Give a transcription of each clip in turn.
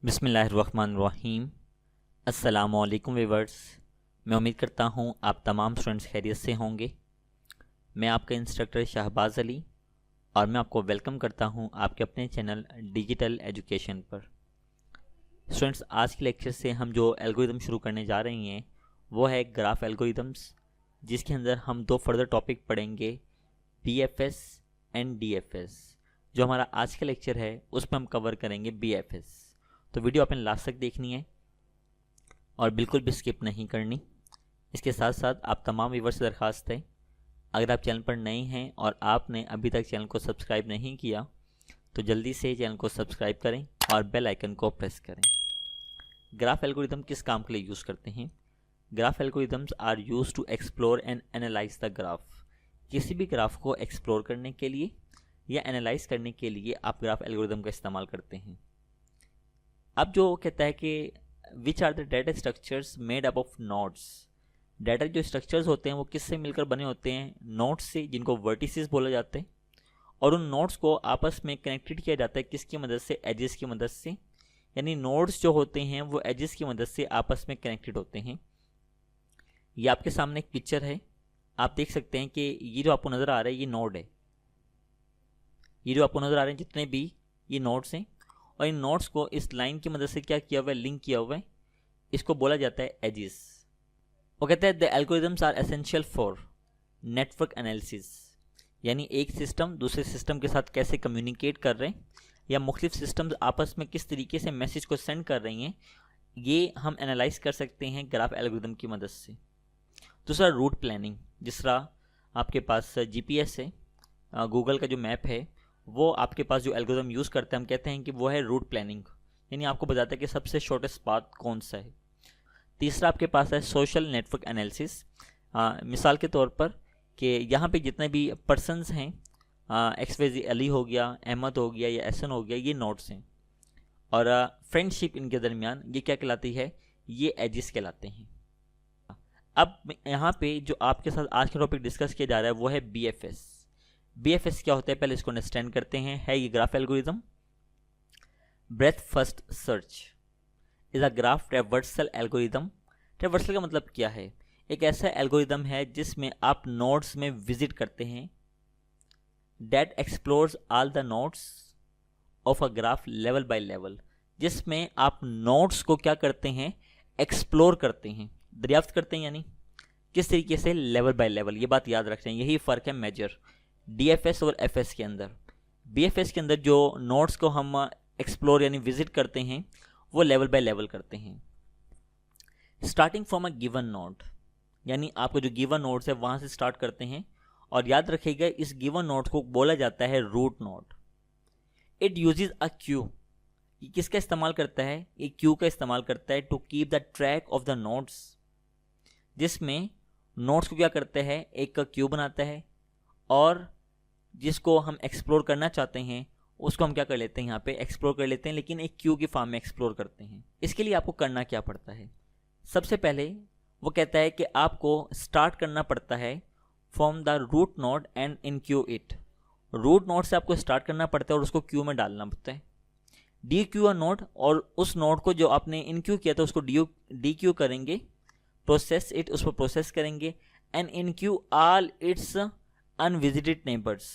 बिस्मिल्लाहिर्रहमानिर्रहीम। अस्सलामुअलैकुम व्यूअर्स। मैं उम्मीद करता हूँ आप तमाम स्टूडेंट्स खैरियत से होंगे। मैं आपका इंस्ट्रक्टर शहबाज़ अली और मैं आपको वेलकम करता हूँ आपके अपने चैनल डिजिटल एजुकेशन पर। स्टूडेंट्स, आज के लेक्चर से हम जो एल्गोरिदम शुरू करने जा रहे हैं वो है ग्राफ एल्गोरिदम्स, जिसके अंदर हम दो फर्दर टॉपिक पढ़ेंगे, BFS एंड DFS। जो हमारा आज का लेक्चर है उसमें हम कवर करेंगे BFS। तो वीडियो आपने लास्ट तक देखनी है और बिल्कुल भी स्किप नहीं करनी। इसके साथ साथ आप तमाम व्यूअर्स से दरख्वास्त है, अगर आप चैनल पर नए हैं और आपने अभी तक चैनल को सब्सक्राइब नहीं किया तो जल्दी से चैनल को सब्सक्राइब करें और बेल आइकन को प्रेस करें। ग्राफ एल्गोरिदम किस काम के लिए यूज़ करते हैं? Graph algorithms are use to explore and analyse the graph. किसी भी ग्राफ को एक्सप्लोर करने के लिए या एनालाइज करने के लिए आप ग्राफ एल्गोरिदम का इस्तेमाल करते हैं। अब जो कहता है कि which are the data structures made up of nodes. Data जो स्ट्रक्चर्स होते हैं वो किससे मिलकर बने होते हैं? नोड्स से, जिनको वर्टिसेस बोला जाते हैं। और उन नोड्स को आपस में कनेक्टेड किया जाता है किसकी मदद से? एजेस की मदद से। यानी नोड्स जो होते हैं वो एजेस की मदद से आपस में कनेक्टेड होते हैं। ये आपके सामने एक पिक्चर है, आप देख सकते हैं कि ये जो आपको नज़र आ रहा है ये नोड है। ये जो आपको नज़र आ रहे हैं जितने भी ये नोड्स हैं, और इन नोड्स को इस लाइन की मदद से क्या किया हुआ है? लिंक किया हुआ है। इसको बोला जाता है एजिस। वो कहते हैं the algorithms are essential for network analysis. यानी एक सिस्टम दूसरे सिस्टम के साथ कैसे कम्युनिकेट कर रहे हैं या मुख्तलिफ सिस्टम्स आपस में किस तरीके से मैसेज को सेंड कर रही हैं, ये हम एनालाइज कर सकते हैं ग्राफ एल्गोरिदम की मदद से। दूसरा रूट प्लानिंग। जिस तरह आपके पास GPS है, गूगल का जो मैप है, वो आपके पास जो एल्गोरिदम यूज़ करते हैं हम कहते हैं कि वो है रूट प्लानिंग। यानी आपको बताता है कि सबसे शॉर्टेस्ट पाथ कौन सा है। तीसरा आपके पास है सोशल नेटवर्क एनालिसिस। मिसाल के तौर पर कि यहाँ पे जितने भी पर्सनस हैं, XYZ अली हो गया, अहमद हो गया या एहसन हो गया, ये नोड्स हैं। और फ्रेंडशिप इनके दरमियान ये क्या कहलाती है? ये एजिस कहलाते हैं। अब यहाँ पे जो आपके साथ आज का टॉपिक डिस्कस किया जा रहा है वो है BFS। BFS क्या होता है पहले इसको अंडरस्टैंड करते हैं। है ये graph algorithm. Breath first search is a graph traversal algorithm. Traversal का मतलब क्या है? एक ऐसा एल्गोरिदम है जिसमें आप नोड्स में विजिट करते हैं, that explores all the nodes of a graph level by level. जिसमें आप नोड्स को क्या करते हैं? एक्सप्लोर करते हैं, दरियाफ्त करते हैं। यानी किस तरीके से? Level by level. ये बात याद रखते हैं, यही फ़र्क है मेजर DFS और FS के अंदर। BFS के अंदर जो नोड्स को हम एक्सप्लोर यानी विजिट करते हैं वो लेवल बाय लेवल करते हैं। Starting from a given node, यानी आपको जो गिवन नोड्स है वहाँ से स्टार्ट करते हैं। और याद रखिएगा इस गिवन नोड को बोला जाता है root node. It uses a queue. ये किसका इस्तेमाल करता है? ये क्यू का इस्तेमाल करता है to keep the track of the nodes. जिसमें नोड्स को क्या करते हैं? एक क्यू बनाता है और जिसको हम एक्सप्लोर करना चाहते हैं उसको हम क्या कर लेते हैं? यहाँ पे एक्सप्लोर कर लेते हैं, लेकिन एक क्यू की फॉर्म में एक्सप्लोर करते हैं। इसके लिए आपको करना क्या पड़ता है? सबसे पहले वो कहता है कि आपको स्टार्ट करना पड़ता है from the root node and enqueue it. Root node से आपको स्टार्ट करना पड़ता है और उसको क्यू में डालना पड़ता है। डी क्यू अ नोड, और उस नोड को जो आपने इन क्यू किया था उसको डी क्यू करेंगे, प्रोसेस इट, उसको प्रोसेस करेंगे, and in Q all it's unvisited neighbours,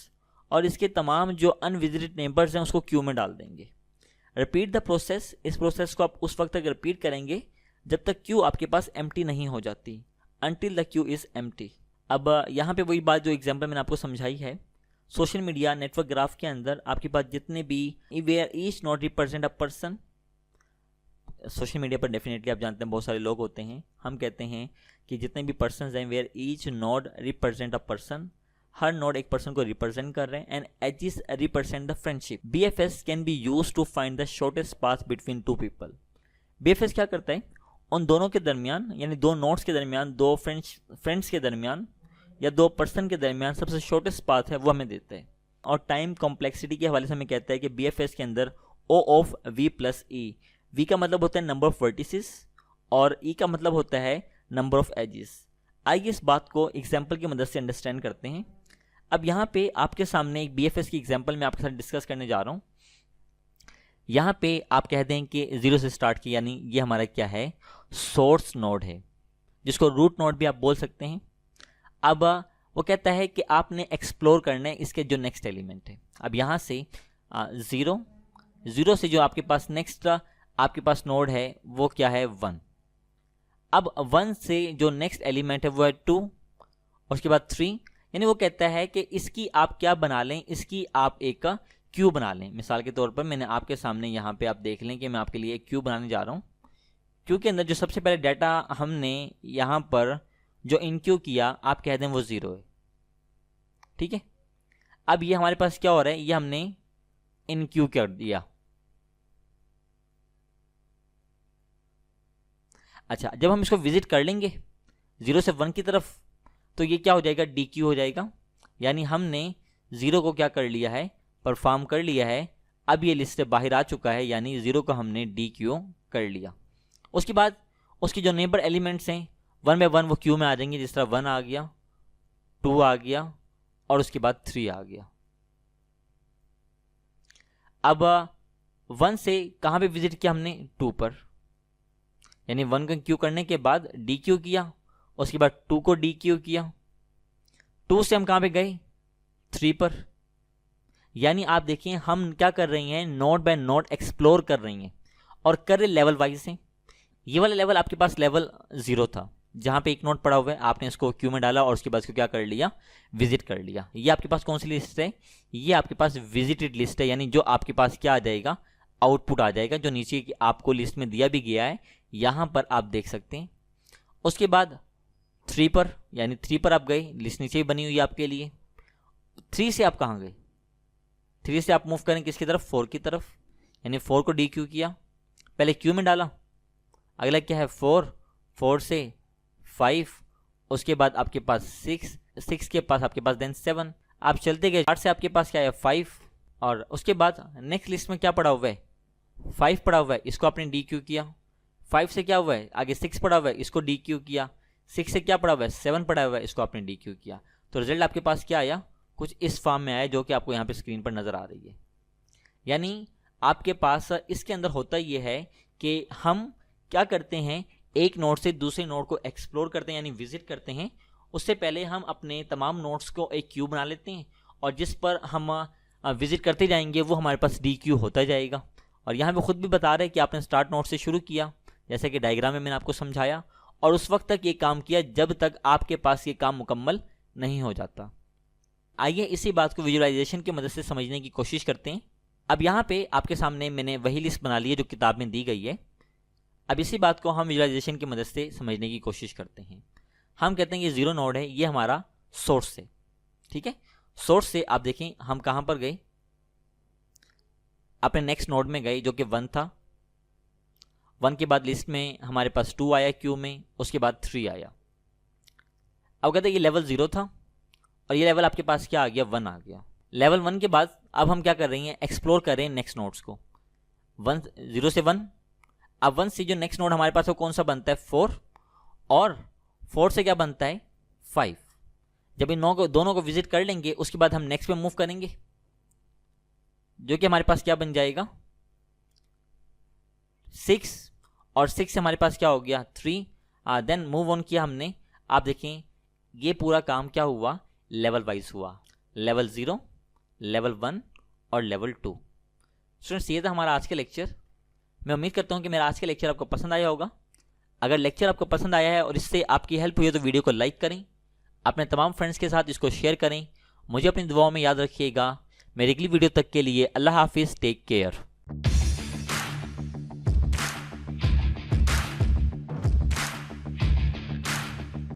और इसके तमाम जो अनविजिटेड नेबर्स हैं उसको क्यू में डाल देंगे। Repeat the process. इस प्रोसेस को आप उस वक्त तक रिपीट करेंगे जब तक क्यू आपके पास एम्प्टी नहीं हो जाती, until the Q is empty. अब यहाँ पे वही बात जो एग्जांपल मैंने आपको समझाई है, सोशल मीडिया नेटवर्क ग्राफ के अंदर आपके पास जितने भी where each node represent a person. Social media पर डेफिनेटली आप जानते हैं बहुत सारे लोग होते हैं। हम कहते हैं कि जितने भी पर्सन हैं where each node represent a person, हर नोड एक पर्सन को रिप्रेजेंट कर रहे हैं, and edges represent the friendship. BFS can be use to find the shortest path between two people. BFS क्या करता है? उन दोनों के दरमियान, यानी दो नोड्स के दरमियान, दो फ्रेंड्स के दरमियान या दो पर्सन के दरमियान सबसे शॉर्टेस्ट पाथ है वो हमें देता है। और टाइम कॉम्प्लेक्सिटी के हवाले से हमें कहता है कि BFS के अंदर O of V plus E। V का मतलब होता है नंबर ऑफ वर्टिसेस और E का मतलब होता है नंबर ऑफ एजेस। आइए इस बात को एग्जाम्पल की मदद से अंडरस्टैंड करते हैं। अब यहाँ पे आपके सामने एक BFS की एग्जांपल मैं आपके साथ डिस्कस करने जा रहा हूँ। यहाँ पे आप कह दें कि 0 से स्टार्ट किया, यानी ये हमारा क्या है, सोर्स नोड है, जिसको रूट नोड भी आप बोल सकते हैं। अब वो कहता है कि आपने एक्सप्लोर करना है इसके जो नेक्स्ट एलिमेंट है। अब यहाँ से 0 से जो आपके पास नेक्स्ट आपके पास नोड है वो क्या है, 1। अब 1 से जो नेक्स्ट एलिमेंट है वो है 2, और उसके बाद 3। यानी वो कहता है कि इसकी आप क्या बना लें, इसकी आप एक क्यू बना लें। मिसाल के तौर पर मैंने आपके सामने यहाँ पे आप देख लें कि मैं आपके लिए एक क्यू बनाने जा रहा हूँ। क्यू के अंदर जो सबसे पहले डाटा हमने यहाँ पर जो इनक्यू किया, आप कह दें वो 0 है, ठीक है। अब ये हमारे पास क्या हो रहा है, ये हमने इनक्यू कर दिया। अच्छा, जब हम इसको विजिट कर लेंगे 0 से 1 की तरफ, तो ये क्या हो जाएगा, डी क्यू हो जाएगा। यानी हमने 0 को क्या कर लिया है, परफॉर्म कर लिया है। अब ये लिस्ट से बाहर आ चुका है, यानी 0 को हमने डी क्यू कर लिया। उसके बाद उसकी जो नेबर एलिमेंट्स हैं 1 बाय 1 वो क्यू में आ जाएंगे, जिस तरह 1 आ गया, 2 आ गया, और उसके बाद 3 आ गया। अब 1 से कहाँ पे विजिट किया हमने, 2 पर, यानी 1 को क्यू करने के बाद डी क्यू किया, उसके बाद 2 को डी क्यू किया। 2 से हम कहाँ पे गए, 3 पर। यानी आप देखिए हम क्या कर रही हैं, नोड बाय नोड एक्सप्लोर कर रही हैं, और कर रहे लेवल वाइज से। ये वाला लेवल आपके पास लेवल 0 था, जहाँ पे एक नोड पड़ा हुआ है, आपने इसको क्यू में डाला और उसके बाद इसको क्या कर लिया, विजिट कर लिया। ये आपके पास कौन सी लिस्ट है, ये आपके पास विजिटेड लिस्ट है, यानी जो आपके पास क्या आ जाएगा, आउटपुट आ जाएगा, जो नीचे आपको लिस्ट में दिया भी गया है, यहाँ पर आप देख सकते हैं। उसके बाद 3 पर, यानी 3 पर आप गए, लिस्ट नीचे ही बनी हुई है आपके लिए। 3 से आप कहाँ गए, 3 से आप मूव करें किसकी तरफ, 4 की तरफ, यानी 4 को डी क्यू किया, पहले क्यू में डाला। अगला क्या है, 4 से 5, उसके बाद आपके पास 6 के पास आपके पास देन 7, आप चलते गए। 8 से आपके पास क्या है, 5, और उसके बाद नेक्स्ट लिस्ट में क्या पड़ा हुआ है, 5 पड़ा हुआ है, इसको आपने डी क्यू किया। 5 से क्या हुआ है, आगे 6 पड़ा हुआ है, इसको डी क्यू किया। 6 से क्या पड़ा हुआ है, 7 पड़ा हुआ है, इसको आपने डी क्यू किया। तो रिजल्ट आपके पास क्या आया, कुछ इस फॉर्म में आया, जो कि आपको यहाँ पे स्क्रीन पर नजर आ रही है। यानी आपके पास इसके अंदर होता ये है कि हम क्या करते हैं, एक नोड से दूसरे नोड को एक्सप्लोर करते हैं, यानी विजिट करते हैं। उससे पहले हम अपने तमाम नोड्स को एक क्यू बना लेते हैं, और जिस पर हम विजिट करते जाएंगे वो हमारे पास डी क्यू होता जाएगा। और यहाँ पे खुद भी बता रहे हैं कि आपने स्टार्ट नोड से शुरू किया, जैसे कि डायग्राम में मैंने आपको समझाया, और उस वक्त तक ये काम किया जब तक आपके पास ये काम मुकम्मल नहीं हो जाता। आइए इसी बात को विजुअलाइजेशन की मदद से समझने की कोशिश करते हैं। अब यहाँ पे आपके सामने मैंने वही लिस्ट बना ली है जो किताब में दी गई है। अब इसी बात को हम विजुअलाइजेशन की मदद से समझने की कोशिश करते हैं। हम कहते हैं ये 0 नोड है, ये हमारा सोर्स है, ठीक है। सोर्स से आप देखें हम कहाँ पर गए, अपने नेक्स्ट नोड में गए जो कि 1 था। 1 के बाद लिस्ट में हमारे पास 2 आया क्यू में, उसके बाद 3 आया। अब कहते हैं ये लेवल 0 था, और ये लेवल आपके पास क्या आ गया, 1 आ गया। लेवल 1 के बाद अब हम क्या कर रही हैं, एक्सप्लोर कर रहे हैं नेक्स्ट नोड्स को। 0 से 1, अब 1 से जो नेक्स्ट नोड हमारे पास वो कौन सा बनता है, 4, और 4 से क्या बनता है, 5। जब इन दोनों को विजिट कर लेंगे उसके बाद हम नेक्स्ट पे मूव करेंगे, जो कि हमारे पास क्या बन जाएगा, 6, और 6 से हमारे पास क्या हो गया, 3। देन मूव ऑन किया हमने। आप देखें ये पूरा काम क्या हुआ, लेवल वाइज हुआ, लेवल 0, लेवल 1 और लेवल 2। स्टूडेंट्स ये था हमारा आज का लेक्चर। मैं उम्मीद करता हूँ कि मेरा आज का लेक्चर आपको पसंद आया होगा। अगर लेक्चर आपको पसंद आया है और इससे आपकी हेल्प हुई है तो वीडियो को लाइक करें, अपने तमाम फ्रेंड्स के साथ इसको शेयर करें। मुझे अपनी दुआओं में याद रखिएगा। मेरी अगली वीडियो तक के लिए अल्लाह हाफिज़, टेक केयर।